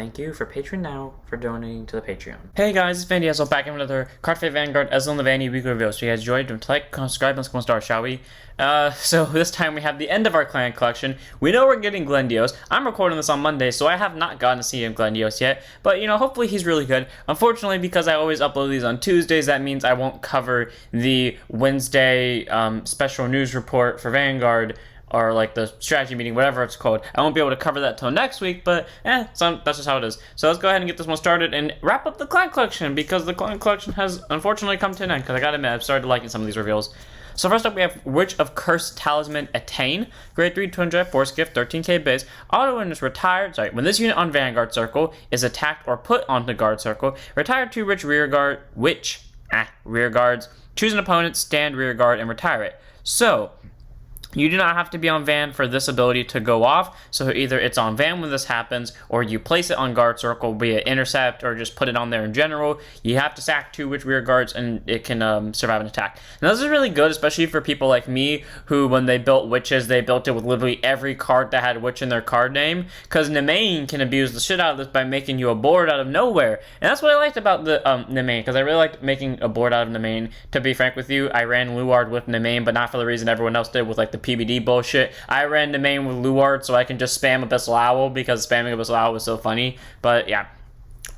Thank you for Patreon now for donating to the Patreon. Hey guys, it's Vanity Ezel back in another Card Fate Vanguard Ezel and the Vanity weekly review. So you guys enjoyed, don't like, subscribe, let's go and start, shall we? So this time we have the end of our clan collection. We know we're getting Glendios. I'm recording this on Monday, so I have not gotten to see him Glendios yet. But, you know, hopefully he's really good. Unfortunately, because I always upload these on Tuesdays, that means I won't cover the Wednesday special news report for Vanguard, or like the strategy meeting, whatever it's called. I won't be able to cover that till next week, but that's just how it is. So let's go ahead and get this one started and wrap up the clan collection, because the clan collection has unfortunately come to an end, because I gotta admit, I've started liking some of these reveals. So first up, we have Witch of Curse Talisman Etain, grade 3, 200, force gift, 13k base. Auto when it's retired, when this unit on Vanguard Circle is attacked or put onto Guard Circle, retire 2 rear guards, choose an opponent, stand rear guard, and retire it. So, you do not have to be on Van for this ability to go off, so either it's on Van when this happens, or you place it on Guard Circle via Intercept, or just put it on there in general. You have to sack 2 rear guards, and it can survive an attack. Now this is really good, especially for people like me, who when they built Witches, they built it with literally every card that had Witch in their card name, because Nemain can abuse the shit out of this by making you a board out of nowhere. And that's what I liked about the Nemain, because I really liked making a board out of Nemain. To be frank with you, I ran Luard with Nemain, but not for the reason everyone else did with like the PBD bullshit. I ran the main with Luard so I can just spam Abyssal Owl, because spamming Abyssal Owl was so funny. But yeah.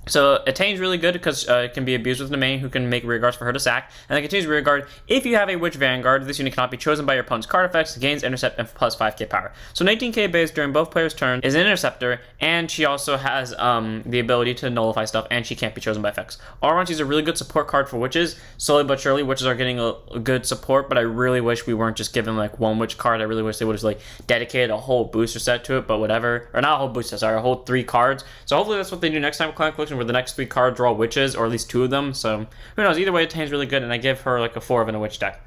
So Etain's really good because it can be abused with the main, who can make rear guards for her to sack. And then continues rear guard. If you have a Witch Vanguard, this unit cannot be chosen by your opponent's card effects, gains intercept, and plus 5k power. So 19k base during both players' turn is an interceptor, and she also has the ability to nullify stuff, and she can't be chosen by effects. All around, she's a really good support card for Witches. Slowly but surely, Witches are getting a good support, but I really wish we weren't just given like one Witch card. I really wish they would have like dedicated a whole booster set to it, but whatever. Or not a whole booster set, sorry, a whole 3 cards. So hopefully that's what they do next time with Clan Collection, where the next 3 cards are all Witches, or at least 2 of them. So who knows? Either way, Etain's really good, and I give her like a 4 in a Witch deck.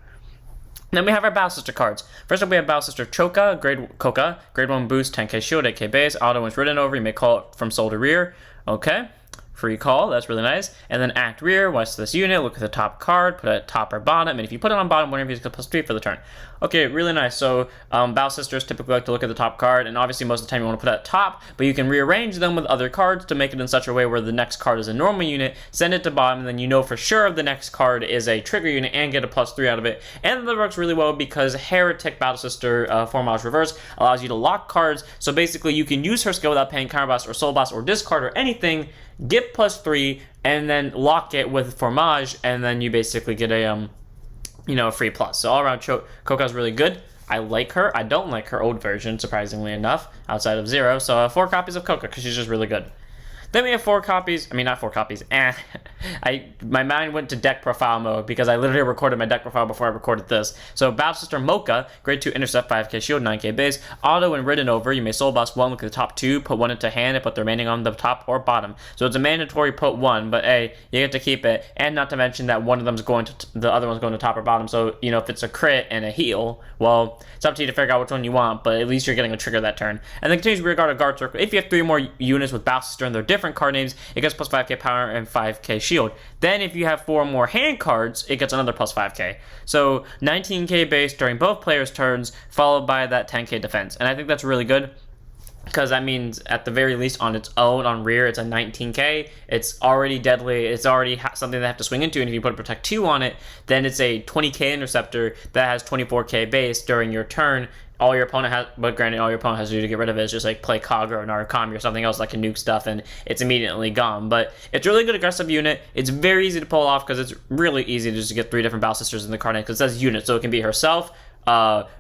Then we have our Battle Sister cards. First up, we have Battle Sister Choka, grade 1 boost, 10k shield, 8k base. Auto when it's ridden over, you may call it from soul to rear. Okay. Free call, that's really nice. And then act rear, watch this unit, look at the top card, put it at top or bottom, and if you put it on bottom, one of you gets +3 for the turn. Okay, really nice. So Battle Sisters typically like to look at the top card, and obviously most of the time you want to put it at top, but you can rearrange them with other cards to make it in such a way where the next card is a normal unit, send it to bottom, and then you know for sure the next card is a trigger unit and get a +3 out of it. And that works really well because Heretic Battle Sister Fromage Reverse allows you to lock cards, so basically you can use her skill without paying Counter Blast or Soul Blast or discard or anything, get +3, and then lock it with Fromage, and then you basically get a a free plus. So all around, Coca's really good. I like her. I don't like her old version, surprisingly enough, outside of 0. So 4 copies of Coca, because she's just really good. Then we have 4 copies. I mean, not 4 copies. My mind went to deck profile mode because I literally recorded my deck profile before I recorded this. So Battle Sister Mocha, grade 2 intercept, 5k shield, 9k base. Auto when ridden over, you may soul blast 1, look at the top 2, put 1 into hand, and put the remaining on the top or bottom. So it's a mandatory put 1, but hey, you get to keep it. And not to mention that one of them's going to the other one's going to top or bottom. So if it's a crit and a heal, well, it's up to you to figure out which one you want, but at least you're getting a trigger that turn. And then continues rear guard or guard circle. If you have 3 more units with Battle Sister and they're different card names, it gets plus 5k power and 5k shield. Then if you have 4 more hand cards, it gets another plus 5k. So 19k base during both players' turns, followed by that 10k defense. And I think that's really good, because that means at the very least on its own, on rear, it's a 19k. It's already deadly. It's already something they have to swing into, and if you put a Protect 2 on it, then it's a 20k interceptor that has 24k base during your turn. All your opponent has, but granted, all your opponent has to do to get rid of it is just like play Kagura or Narukami or something else that can nuke stuff, and it's immediately gone. But it's a really good aggressive unit. It's very easy to pull off because it's really easy to just get 3 different Battle Sisters in the card name, because it says unit, so it can be herself,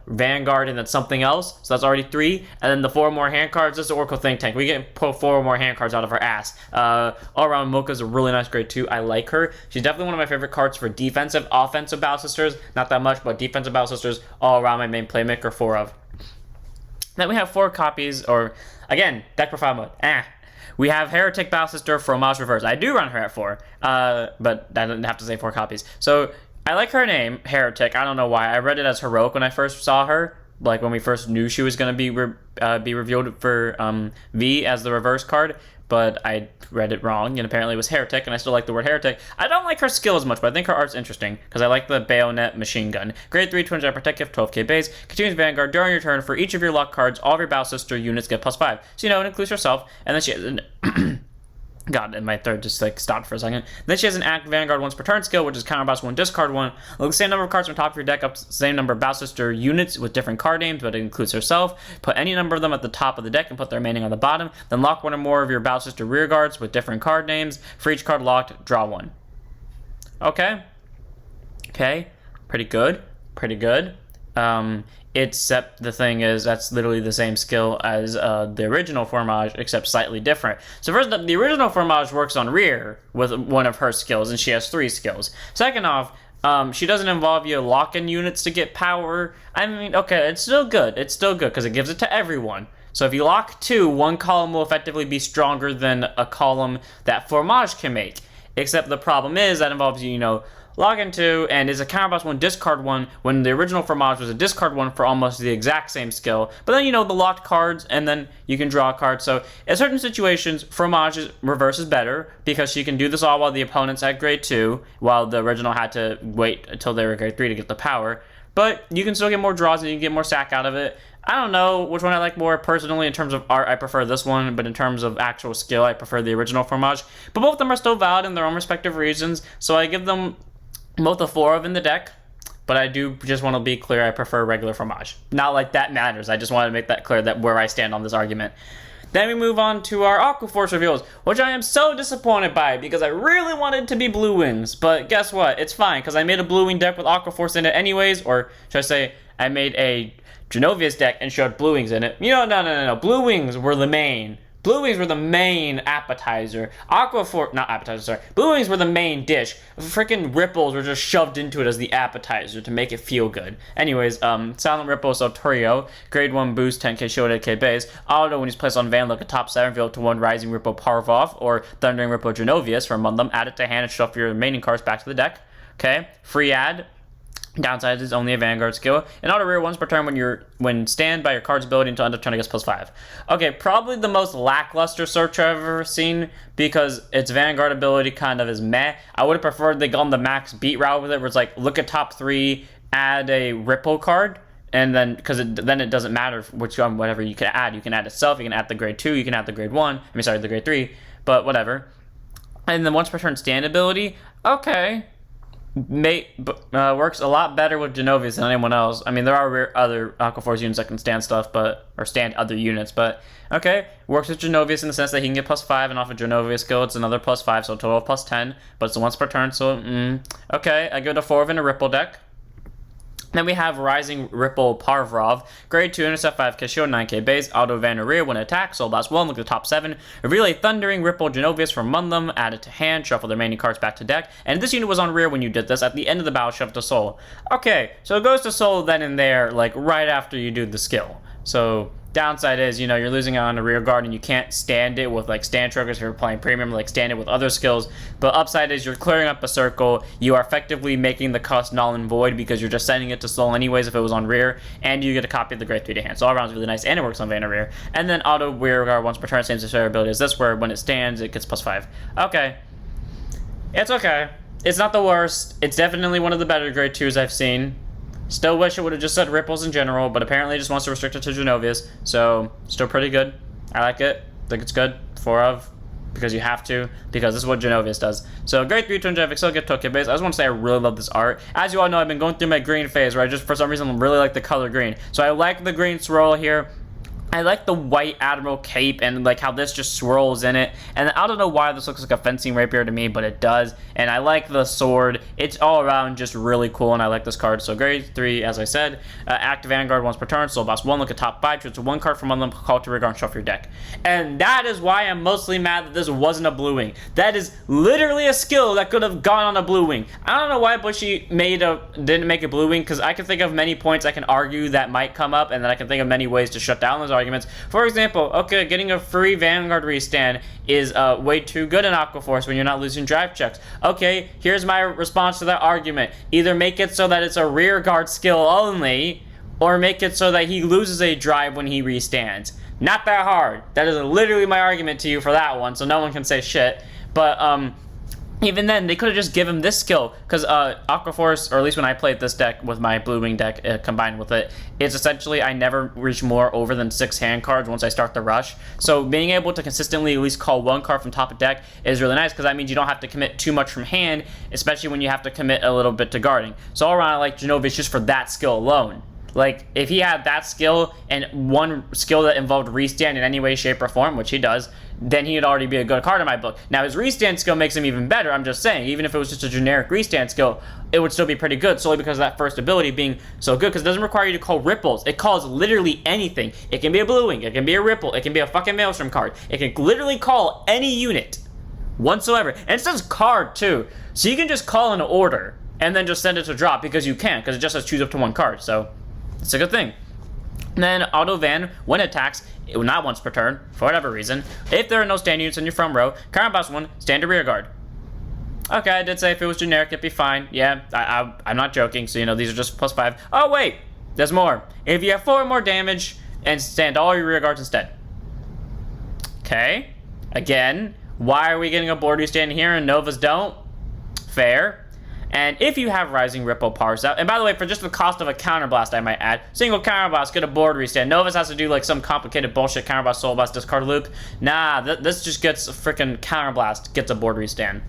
Vanguard, and then something else. So that's already 3. And then the 4 more hand cards, this is the Oracle Think Tank. We get pull 4 more hand cards out of her ass. All around, Mocha's a really nice grade 2. I like her. She's definitely one of my favorite cards for defensive, offensive Battle Sisters. Not that much, but defensive Battle Sisters, all around my main playmaker, 4 of. Then we have 4 copies, or again, deck profile mode. We have Heretic Battle Sister Fromage Reverse. I do run her at 4, but I didn't have to say 4 copies. So I like her name, Heretic. I don't know why. I read it as Heroic when I first saw her, like when we first knew she was going to be revealed for V as the reverse card. but I read it wrong, and apparently it was Heretic, and I still like the word Heretic. I don't like her skill as much, but I think her art's interesting, because I like the bayonet machine gun. Grade 3, 200 protect gift, 12k base. Continues Vanguard. During your turn, for each of your lock cards, all of your Battle Sister units get +5. So, you know, it includes herself, and then she has God, and my third just like stopped for a second. Then she has an Act Vanguard once per turn skill, which is counter boss 1, discard 1. Look the same number of cards from the top of your deck up to the same number of Battle Sister units with different card names, but it includes herself. Put any number of them at the top of the deck and put the remaining on the bottom. Then lock one or more of your Battle Sister rear guards with different card names. For each card locked, draw 1. Okay. Okay. Pretty good. Pretty good. Except the thing is, that's literally the same skill as the original Fromage, except slightly different. So first, the original Fromage works on rear with one of her skills, and she has 3 skills. Second off, she doesn't involve you locking units to get power. I mean, okay, it's still good. It's still good, because it gives it to everyone. So if you lock 2, one column will effectively be stronger than a column that Fromage can make. Except the problem is, that involves you, log into, and is a counter boss 1, discard 1, when the original Fromage was a discard 1 for almost the exact same skill. But then, the locked cards, and then you can draw a card. So, in certain situations, Fromage's reverse is better, because she can do this all while the opponent's at grade 2, while the original had to wait until they were grade 3 to get the power. But you can still get more draws, and you can get more sack out of it. I don't know which one I like more. Personally, in terms of art, I prefer this one, but in terms of actual skill, I prefer the original Fromage. But both of them are still valid in their own respective reasons, so I give them both a 4 of in the deck, but I do just want to be clear, I prefer regular Fromage. Not like that matters, I just wanted to make that clear, that where I stand on this argument. Then we move on to our Aquaforce reveals, which I am so disappointed by, because I really wanted it to be Blue Wings, but guess what, it's fine, because I made a Blue Wing deck with Aquaforce in it anyways, or should I say, I made a Genovious deck and showed Blue Wings in it. No, Blue Wings were the main. Blue Wings were the main appetizer. Not appetizer, sorry. Blue Wings were the main dish. Freaking ripples were just shoved into it as the appetizer to make it feel good. Anyways, Silent Ripple Sotorio, grade 1 boost, 10k shield, 8k base. Auto, when he's placed on Van, look at top 7, reveal to 1 Rising Ripple Pavroth or Thundering Ripple Genovious from among them. Add it to hand and shuffle your remaining cards back to the deck. Okay, free add. Downside is only a Vanguard skill. And auto rear once per turn when stand by your card's ability until end of turn, it gets +5. Okay, probably the most lackluster search I've ever seen, because its Vanguard ability kind of is meh. I would have preferred they gone the max beat route with it, where it's like, look at top 3, add a Ripple card, and then, because then it doesn't matter which one, whatever you can add. You can add itself, you can add the grade 2, you can add the grade 1, the grade 3, but whatever. And then once per turn stand ability, okay. Works a lot better with Genovious than anyone else. I mean, there are other Aquaforce units that can stand stuff, or stand other units, but okay. Works with Genovious in the sense that he can get +5, and off of Genovious skill, it's another +5, so a total of +10, but it's once per turn, so, okay. I give it a 4 in a Ripple deck. Then we have Rising Ripple Pavroth, grade 2, intercept 5k shield, 9k base, auto van rear when attack, soul blast 1, look at the top 7, reveal a Thundering Ripple Genovious from among them, add it to hand, shuffle the remaining cards back to deck, and this unit was on rear when you did this. At the end of the battle, shuffle to soul. Okay, so it goes to soul then and there, like right after you do the skill. So downside is, you're losing out on a rear guard and you can't stand it with like stand triggers if you're playing premium, like stand it with other skills. But upside is you're clearing up a circle, you are effectively making the cost null and void because you're just sending it to soul anyways if it was on rear, and you get a copy of the grade 3 to hand. So all around is really nice, and it works on Vanna rear. And then auto rear guard once per turn, same as ability as this, where when it stands it gets +5. Okay. It's okay. It's not the worst. It's definitely one of the better grade 2s I've seen. Still wish it would have just said Ripples in general, but apparently it just wants to restrict it to Genovious, so still pretty good. I like it. Think it's good. 4 of, because you have to, because this is what Genovious does. So grade 3 to Angelic, still get Tokyo base. I just want to say I really love this art. As you all know, I've been going through my green phase where I just, for some reason, really like the color green. So I like the green swirl here. I like the white Admiral cape and like how this just swirls in it. And I don't know why this looks like a fencing rapier to me, but it does. And I like the sword. It's all around just really cool, and I like this card. So grade 3, as I said, active Vanguard once per turn. Soul Boss 1, look at top 5, choose 1 card from one of them, call to regard and shuffle your deck. And that is why I'm mostly mad that this wasn't a Blue Wing. That is literally a skill that could have gone on a Blue Wing. I don't know why Bushy didn't make a Blue Wing, because I can think of many points I can argue that might come up, and then I can think of many ways to shut down those arguments. For example, okay, getting a free Vanguard restand is way too good in Aquaforce when you're not losing drive checks. Okay, here's my response to that argument. Either make it so that it's a rear guard skill only, or make it so that he loses a drive when he restands. Not that hard. That is literally my argument to you for that one, so no one can say shit. But even then, they could have just given him this skill, because Aqua Force, or at least when I played this deck with my Blue Wing deck combined with it, it's essentially I never reach more over than 6 hand cards once I start the rush. So being able to consistently at least call 1 card from top of deck is really nice, because that means you don't have to commit too much from hand, especially when you have to commit a little bit to guarding. So all around, I like Genovious just for that skill alone. Like, if he had that skill and one skill that involved restand in any way, shape, or form, which he does, then he'd already be a good card in my book. Now, his restand skill makes him even better, I'm just saying. Even if it was just a generic restand skill, it would still be pretty good, solely because of that first ability being so good, because it doesn't require you to call ripples. It calls literally anything. It can be a Blue Wing, it can be a ripple, it can be a fucking Maelstrom card. It can literally call any unit whatsoever. And it says card, too. So you can just call an order, and then just send it to drop, because you can, because it just says choose up to 1 card, so it's a good thing. And then Auto Van, when it attacks, not once per turn, for whatever reason, if there are no stand units in your front row, counterblast 1, stand to rear guard. Okay, I did say if it was generic, it'd be fine. Yeah, I'm not joking, so these are just +5. Oh wait, there's more. If you have 4 more damage, and stand all your rear guards instead. Okay, again, why are we getting a board restand here and Novas don't? Fair. And if you have Rising Ripple powers out, and by the way, for just the cost of a Counterblast, I might add, single Counterblast, get a board restand. Novus has to do like some complicated bullshit Counterblast, Soul Blast, discard loop. Nah, this just gets a freaking Counterblast, gets a board restand.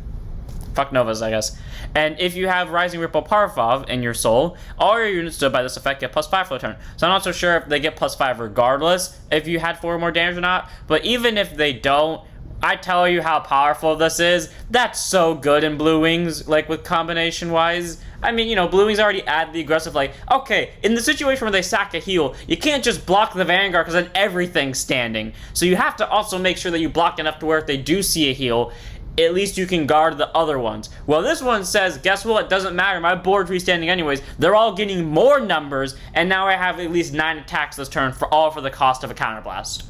Fuck Novas, I guess. And if you have Rising Ripple Pavroth in your soul, all your units stood by this effect get +5 for the turn. So I'm not so sure if they get +5 regardless if you had 4 more damage or not, but even if they don't, I tell you how powerful this is. That's so good in Blue Wings, like with combination wise. I mean, Blue Wings already add the aggressive, like, okay, in the situation where they sack a heal, you can't just block the Vanguard because then everything's standing. So you have to also make sure that you block enough to where if they do see a heal, at least you can guard the other ones. Well, this one says, guess what? It doesn't matter. My board's restanding anyways. They're all getting more numbers, and now I have at least 9 attacks this turn for the cost of a Counterblast.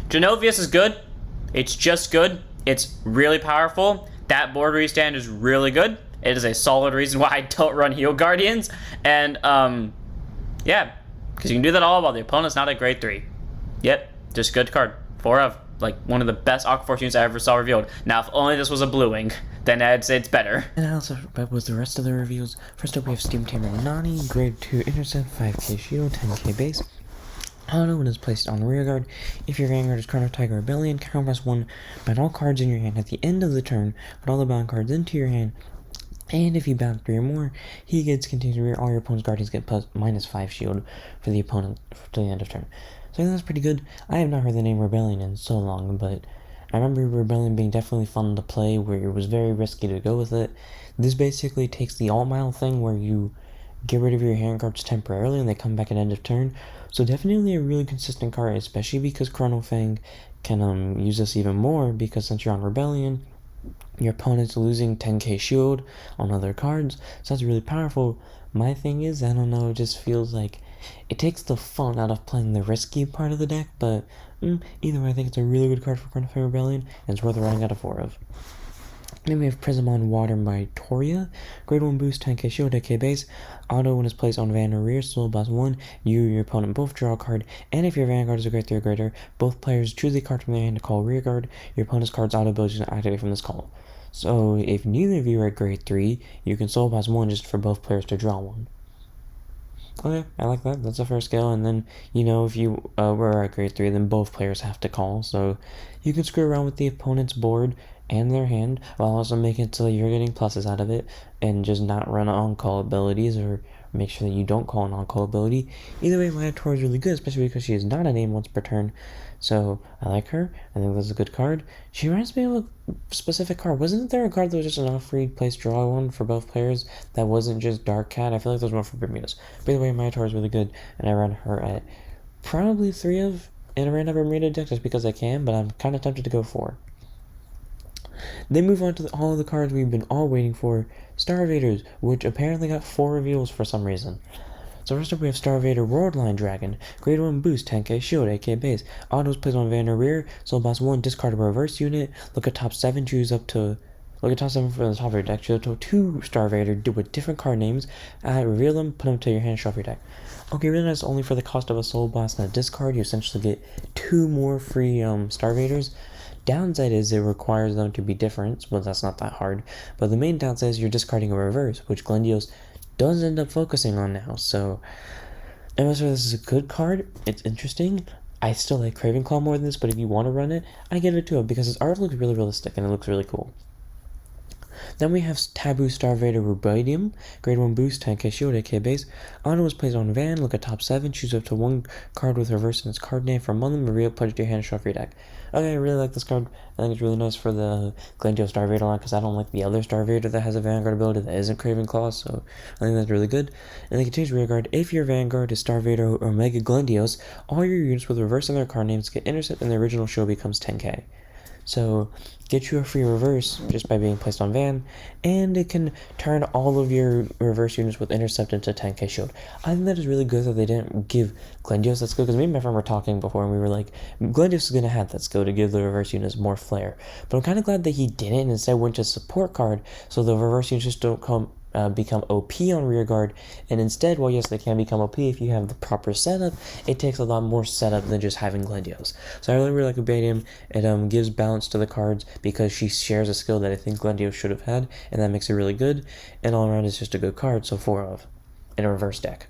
Genovious is good. It's just good. It's really powerful. That board restand is really good. It is a solid reason why I don't run Heal Guardians. And, yeah, because you can do that all while the opponent's not at grade 3. Yep, just good card. 4 of, like, one of the best Aqua Force units I ever saw revealed. Now, if only this was a Blue Wing, then I'd say it's better. And also, but with the rest of the reveals, first up we have Steam Tamer Nanni, grade 2 intercept, 5k shield, 10k base. Auto when it's placed on rear guard. If your Vanguard is Chrono Tiger Rebellion, counterblast 1, bind all cards in your hand at the end of the turn, put all the bound cards into your hand, and if you bound 3 or more, he gets continued rear. All your opponent's guardians get -5 shield for the opponent to the end of turn. So I think that's pretty good. I have not heard the name Rebellion in so long, but I remember Rebellion being definitely fun to play, where it was very risky to go with it. This basically takes the alt mile thing where you get rid of your hand cards temporarily and they come back at end of turn. So definitely a really consistent card, especially because Chrono Fang can use this even more, because since you're on Rebellion, your opponent's losing 10k shield on other cards, so that's really powerful. My thing is, I don't know, it just feels like it takes the fun out of playing the risky part of the deck, but either way, I think it's a really good card for Chrono Fang Rebellion, and it's worth running out of 4 of. Then we have Prism on Water Myrtoa, grade 1 boost, 10k shield, 10k base. Auto when it's placed on Van or rear, Soul Blast 1, you or your opponent both draw a card, and if your Vanguard is a grade 3 or greater, both players choose a card from their hand to call rear guard. Your opponent's card's auto ability is activate from this call. So if neither of you are at grade 3, you can Soul Blast 1 just for both players to draw 1. Okay, I like that. That's a fair scale. And then, if you were at grade 3, then both players have to call. So you can screw around with the opponent's board and their hand, while also making it so you're getting pluses out of it, and just not run on-call abilities, or make sure that you don't call an on-call ability. Either way, Myrtoa is really good, especially because she is not a name once per turn. So I like her. I think that's a good card. She reminds me of a specific card. Wasn't there a card that was just an off-free place draw one for both players that wasn't just Dark Cat? I feel like there was one for Bermudas. By the way, Myrtoa is really good, and I run her at probably 3 of in a random Bermuda deck just because I can, but I'm kind of tempted to go 4. Then move on to all of the cards we've been all waiting for, Star-vaders, which apparently got 4 reveals for some reason. So first up we have Star-vader Worldline Dragon, grade 1 boost, 10k shield, 8k base. Autos plays on Van or rear, Soul Blast 1, discard a reverse unit, look at top 7, look at top 7 from the top of your deck, choose up to 2 Star-vader with different card names, reveal them, put them to your hand, shuffle your deck. Okay, really nice, only for the cost of a Soul Blast and a discard, you essentially get 2 more free Star-vaders. Downside is it requires them to be different, well, that's not that hard, but the main downside is you're discarding a reverse, which Glendios does end up focusing on now. So I'm not sure this is a good card. It's interesting. I still like Craven Claw more than this, but if you want to run it, I give it to it because his art looks really realistic and it looks really cool. Then we have Taboo Star-vader Rubidium, grade 1 boost, 10k shield, 8k base. Auto is placed on Van, look at top 7, choose up to 1 card with reverse in its card name from among them, reveal, put it to your hand, shuffle your deck. Okay, I really like this card. I think it's really nice for the Glendios Star-vader line because I don't like the other Star-vader that has a Vanguard ability that isn't Craven Claw, so I think that's really good. And then continues rearguard. If your Vanguard is Star-vader or Mega Glendios, all your units with reverse in their card names get intercept and the original shield becomes 10k. So, get you a free reverse just by being placed on Van, and it can turn all of your reverse units with intercept into 10k shield. I think that is really good that they didn't give Glendios that skill, because me and my friend were talking before, and we were like, Glendios is going to have that skill to give the reverse units more flair. But I'm kind of glad that he didn't, and instead went to support card, so the reverse units just don't become OP on rearguard, and instead, well, yes, they can become OP if you have the proper setup. It takes a lot more setup than just having Glendios. So I really like Rubidium. It gives balance to the cards because she shares a skill that I think Glendios should have had, and that makes it really good. And all around, it's just a good card. So 4 of in a reverse deck.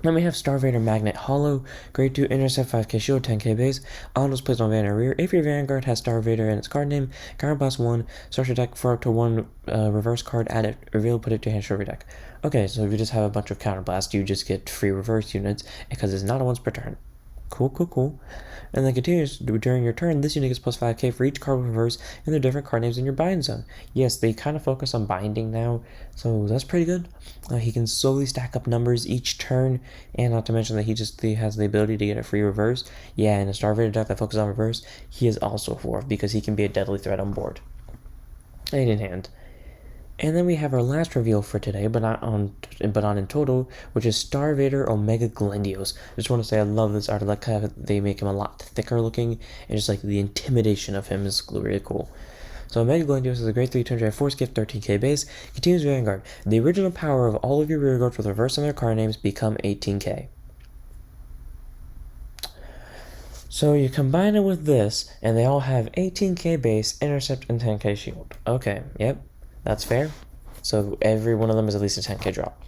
Then we have Star-vader Magnet Hollow, grade 2, intercept, 5k shield, 10k base. Autos placed on Van or rear. If your Vanguard has Star-vader in its card name, counterblast 1, start your deck for up to 1 reverse card, add it, reveal, put it to hand, show your deck. Okay, so if you just have a bunch of counterblast, you just get free reverse units because it's not a once per turn. Cool. And then continues, during your turn, this unit gets plus 5k for each card with reverse and their different card names in your bind zone. Yes, they kind of focus on binding now, so that's pretty good. He can slowly stack up numbers each turn, and not to mention that he has the ability to get a free reverse. Yeah, in a Star-vader deck that focuses on reverse, he is also 4 because he can be a deadly threat on board. Hand in hand. And then we have our last reveal for today, but not in total, which is Star-vader Omega Glendios. I just want to say I love this art. I like how they make him a lot thicker looking, and just like the intimidation of him is really cool. So Omega Glendios is a grade 3 200 force gift, 13k base, continues Vanguard. The original power of all of your rear guards with reverse on their card names become 18k. So you combine it with this, and they all have 18k base, intercept, and 10k shield. Okay, yep. That's fair. So every one of them is at least a 10k drop.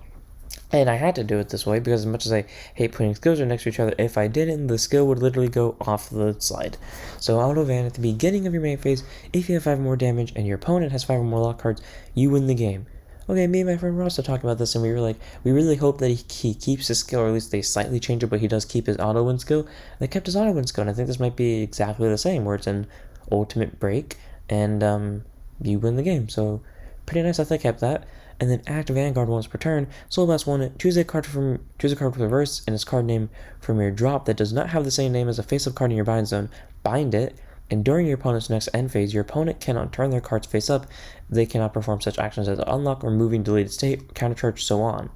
And I had to do it this way because as much as I hate putting skills right next to each other, if I didn't, the skill would literally go off the slide. So auto Van at the beginning of your main phase, if you have 5 or more damage and your opponent has 5 or more lock cards, you win the game. Okay, me and my friend Ross talking about this, and we were like, we really hope that he keeps his skill, or at least they slightly change it, but he does keep his auto win skill. They kept his auto win skill, and I think this might be exactly the same, where it's an ultimate break, and you win the game. So pretty nice that they kept that. And then act Vanguard once per turn. Soul Blast 1, choose a card with reverse and its card name from your drop that does not have the same name as a face-up card in your bind zone. Bind it, and during your opponent's next end phase, your opponent cannot turn their cards face up. They cannot perform such actions as unlock, removing deleted state, countercharge, so on.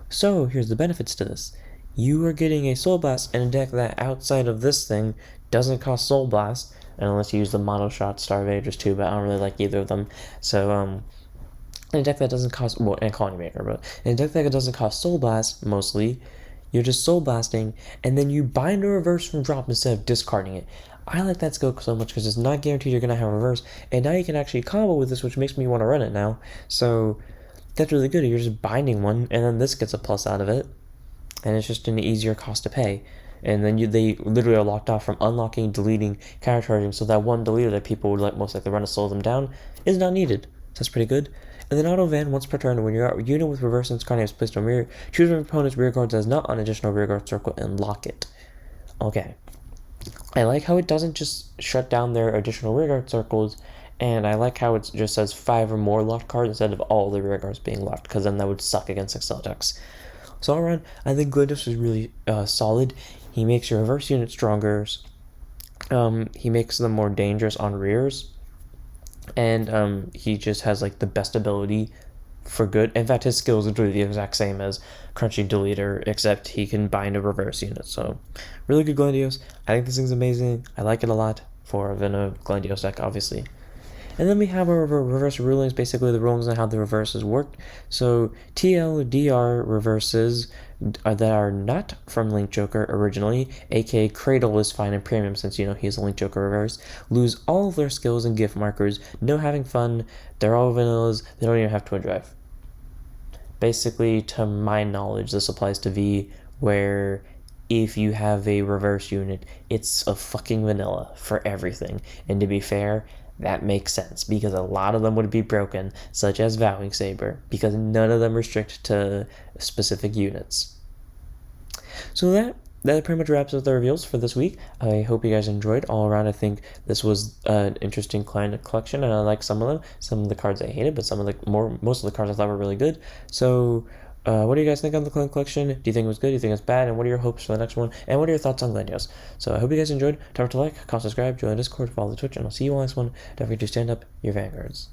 So here's the benefits to this. You are getting a Soul Blast in a deck that outside of this thing doesn't cost Soul Blast, and unless you use the Mono Shot Star-vaders too, but I don't really like either of them. So in a deck that doesn't cost, well, and Colony Maker, but in a deck that doesn't cost Soul Blast, mostly, you're just Soul Blasting, and then you bind a reverse from drop instead of discarding it. I like that skill so much because it's not guaranteed you're going to have a reverse, and now you can actually combo with this, which makes me want to run it now. So that's really good. You're just binding one, and then this gets a plus out of it, and it's just an easier cost to pay. And then they literally are locked off from unlocking, deleting, countercharging, so that one deleter that people would like most likely run to slow them down is not needed. So that's pretty good. And then auto Van once per turn, when your unit with reverse and its card name is placed on rear, choose your opponent's rear guard that is not on additional rear guard circle and lock it. Okay. I like how it doesn't just shut down their additional rear guard circles, and I like how it just says 5 or more locked cards instead of all the rear guards being locked, because then that would suck against Excel decks. So all around, I think Glendios is really solid. He makes your reverse unit stronger. He makes them more dangerous on rears. And he just has like the best ability for good. In fact, his skill is literally the exact same as Crunchy Deleter, except he can bind a reverse unit. So really good Glendios. I think this thing's amazing. I like it a lot for a Glendios deck, obviously. And then we have our reverse rulings, basically the rulings on how the reverses worked. So TLDR reverses that are not from Link Joker originally, aka Cradle is fine in Premium since he's a Link Joker reverse, lose all of their skills and gift markers, no having fun, they're all vanillas, they don't even have twin drive. Basically, to my knowledge, this applies to V, where if you have a reverse unit, it's a fucking vanilla for everything. And to be fair, that makes sense, because a lot of them would be broken, such as Vowing Saber, because none of them restrict to specific units. So that pretty much wraps up the reveals for this week. I hope you guys enjoyed. All around, I think this was an interesting client collection, and I like some of them. Some of the cards I hated, but most of the cards I thought were really good. So, what do you guys think on the client collection? Do you think it was good? Do you think it's bad? And what are your hopes for the next one? And what are your thoughts on Glendios? So I hope you guys enjoyed. Don't forget to like, comment, subscribe, join the Discord, follow the Twitch, and I'll see you all next one. Don't forget to stand up your vanguards.